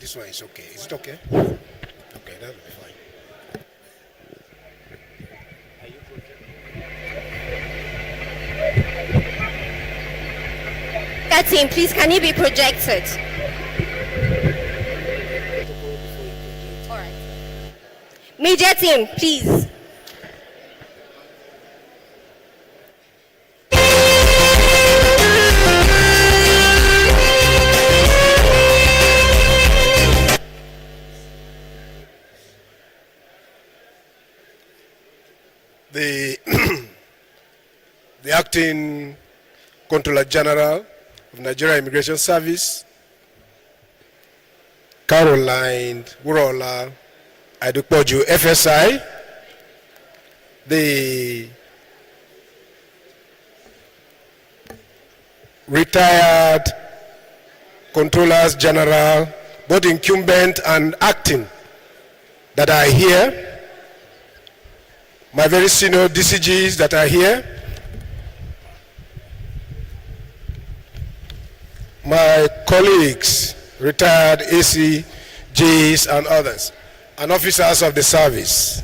This one is okay. Is it okay? Okay, that will be fine. Team, please, can you be projected? All right. Media team, please. The acting Controller General of Nigerian Immigration Service, Caroline Wurola Adepoju, FSI, the retired Controllers General, both incumbent and acting, that are here, my very senior DCGs that are here, my colleagues, retired ACGs and others, and officers of the service.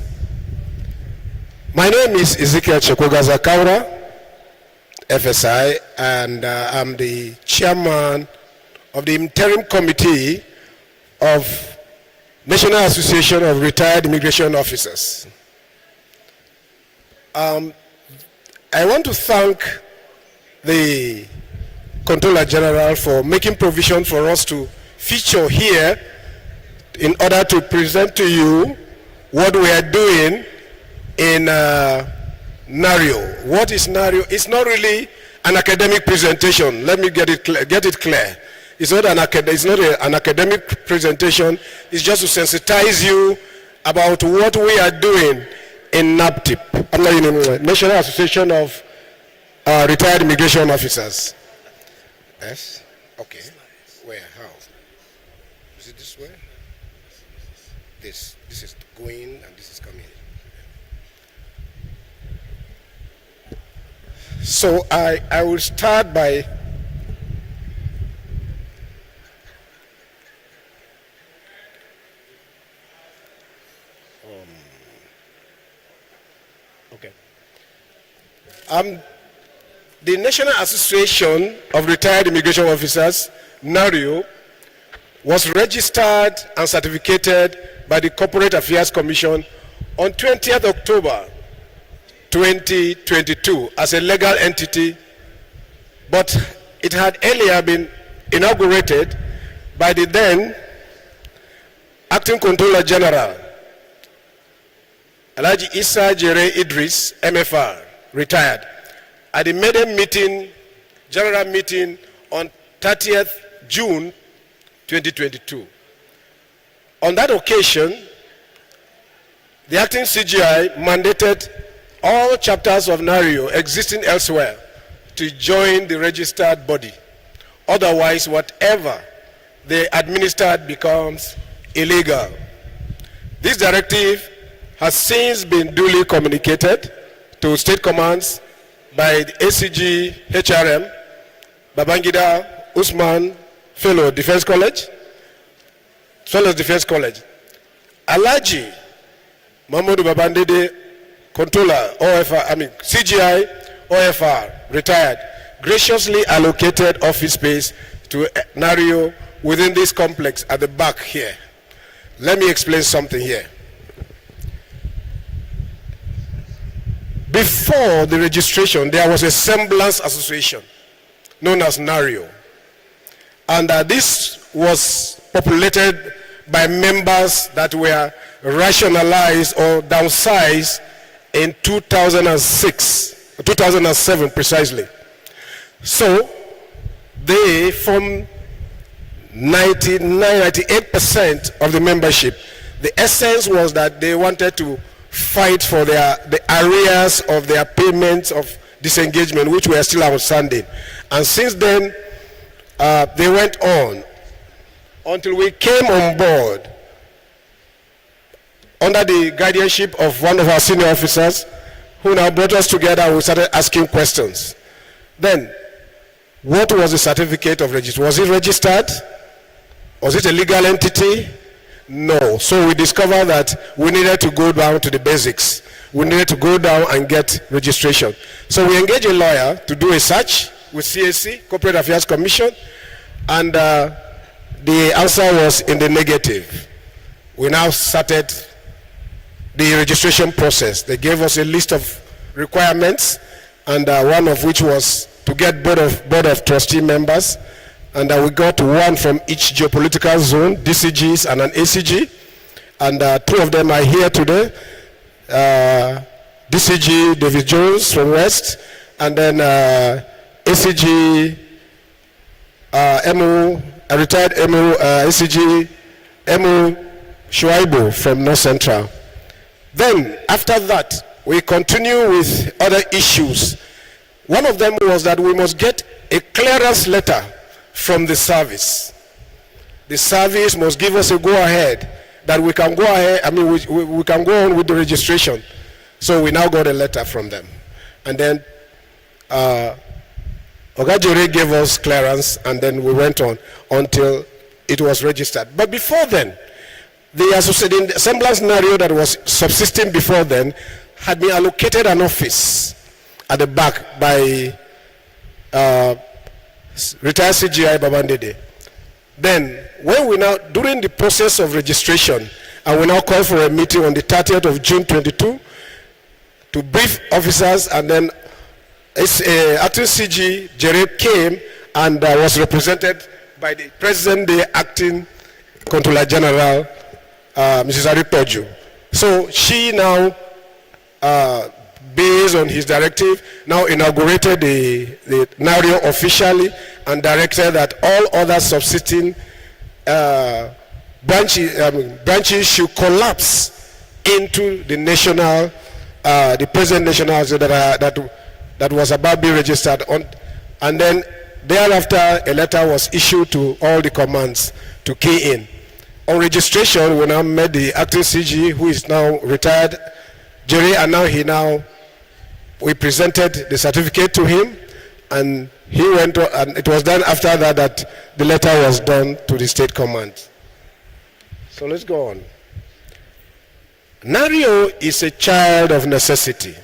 My name is Ezekiel Chekogaza Kaura, FSI, and I'm the chairman of the interim committee of National Association of Retired Immigration Officers. I want to thank the Controller General for making provision for us to feature here in order to present to you what we are doing in NARIO. What is NARIO? It's not really an academic presentation. Let me get it clear. It's not an academic presentation. It's just to sensitize you about what we are doing in NAPTIP, National Association of Retired Immigration Officers. Yes? Okay. Where? How? Is it this way? This is going and this is coming. So I will start by the National Association of Retired Immigration Officers, NARIO, was registered and certificated by the Corporate Affairs Commission on 20th October 2022 as a legal entity, but it had earlier been inaugurated by the then Acting Controller General, Alhaji Issa Jere Idris, MFR, retired, at the maiden meeting, general meeting on 30th June 2022. On that occasion, the acting CGI mandated all chapters of NARIO existing elsewhere to join the registered body. Otherwise, whatever they administered becomes illegal. This directive has since been duly communicated to state commands by the ACG HRM, Babangida Usman Fellow Defense College, Alhaji Mahmoud Babandede, Controller, OFR, CGI, OFR, retired, graciously allocated office space to NARIO within this complex at the back here. Let me explain something here. Before the registration, there was a semblance association known as NARIO. And this was populated by members that were rationalized or downsized in 2007 precisely. So they formed 98% of the membership. The essence was that they wanted to fight for the arrears of their payments of disengagement, which were still outstanding. And since then, they went on until we came on board under the guardianship of one of our senior officers, who now brought us together and we started asking questions. Then, what was the certificate of registration? Was it registered? Was it a legal entity? No. So we discovered that we needed to go down to the basics. We needed to go down and get registration. So we engaged a lawyer to do a search with CAC, Corporate Affairs Commission, and the answer was in the negative. We now started the registration process. They gave us a list of requirements, and one of which was to get board of trustee members, and we got one from each geopolitical zone, DCGs and an ACG, and two of them are here today. DCG David Jones from West, and then ACG a retired ACG Shuaibu from North Central. Then after that, we continue with other issues. One of them was that we must get a clearance letter from the service. The service must give us a go-ahead that we can go ahead, we can go on with the registration. So we now got a letter from them. And then Ogajore gave us clearance, and then we went on until it was registered. But before then, the assembly scenario that was subsisting before then had been allocated an office at the back by retired CGI Babandede. Then, when we now, during the process of registration, and we now call for a meeting on the 30th of June 22 to brief officers, and then acting CG Jere came and was represented by the present day acting Controller General, Mrs. Aripoju. So she now, based on his directive, now inaugurated the NARIO officially and directed that all other subsisting branches should collapse into the national, the present national that was about to be registered on, and then thereafter a letter was issued to all the commands to key in. On registration, we now met the acting CG, who is now retired, Jerry, and now we presented the certificate to him, and he went on, and it was done after that the letter was done to the state command. So let's go on. NARIO is a child of necessity,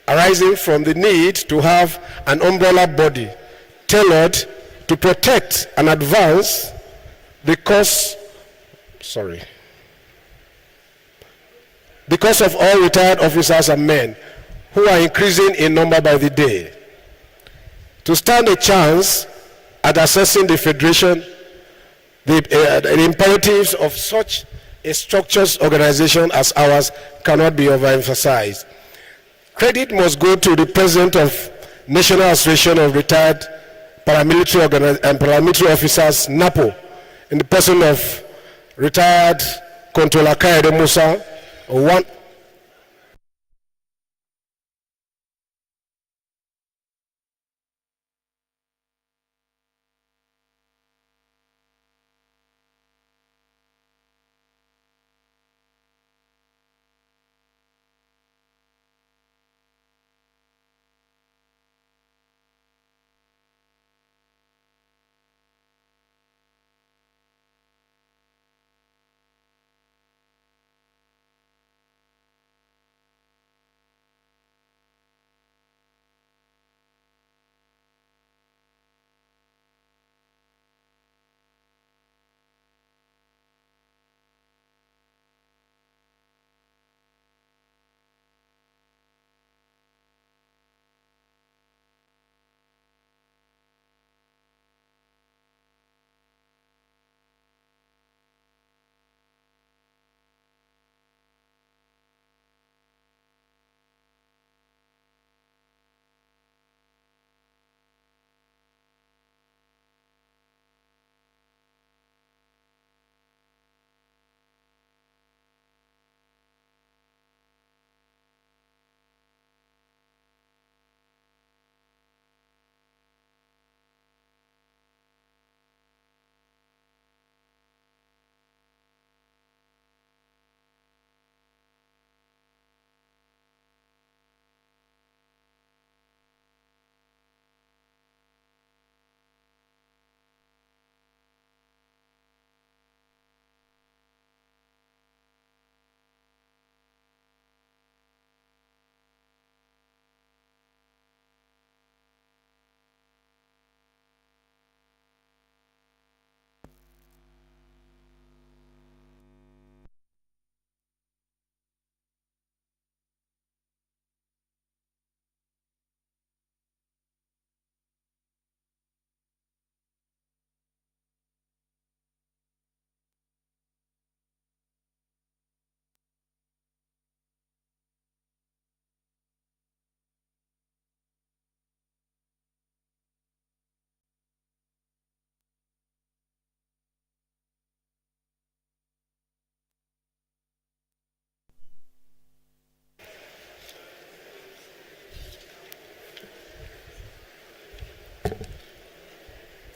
arising from the need to have an umbrella body tailored to protect and advance because of all retired officers and men who are increasing in number by the day. To stand a chance at assessing the federation, the imperatives of such a structured organization as ours cannot be overemphasized. Credit must go to the president of National Association of Retired Paramilitary Officers, NAPO, in the person of retired Controller Kaede Musa, one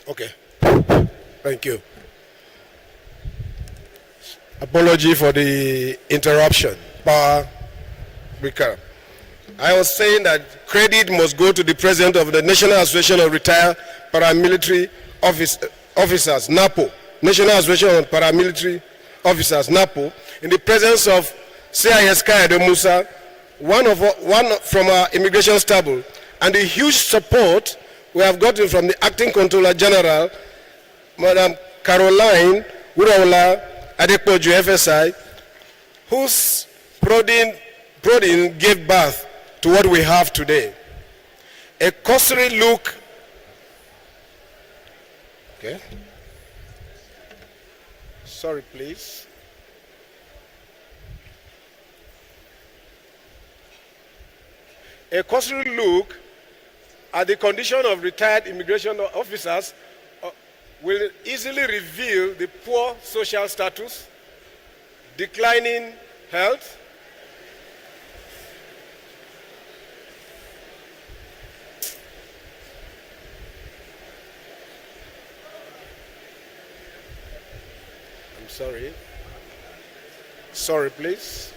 Okay. Thank you. Apology for the interruption. Power breaker. I was saying that credit must go to the President of the National Association of Retired Paramilitary Officers, NAPO, National Association of Paramilitary Officers, NAPO, in the presence of CIS Kayode Musa, one from our immigration stable, and the huge support we have gotten from the Acting Controller General, Madam Caroline Uraola Adepoju FSI, whose prodding gave birth to what we have today. A cursory look. Okay. Sorry, please. A cursory look at the condition of retired immigration officers will easily reveal the poor social status, declining health, sorry, please.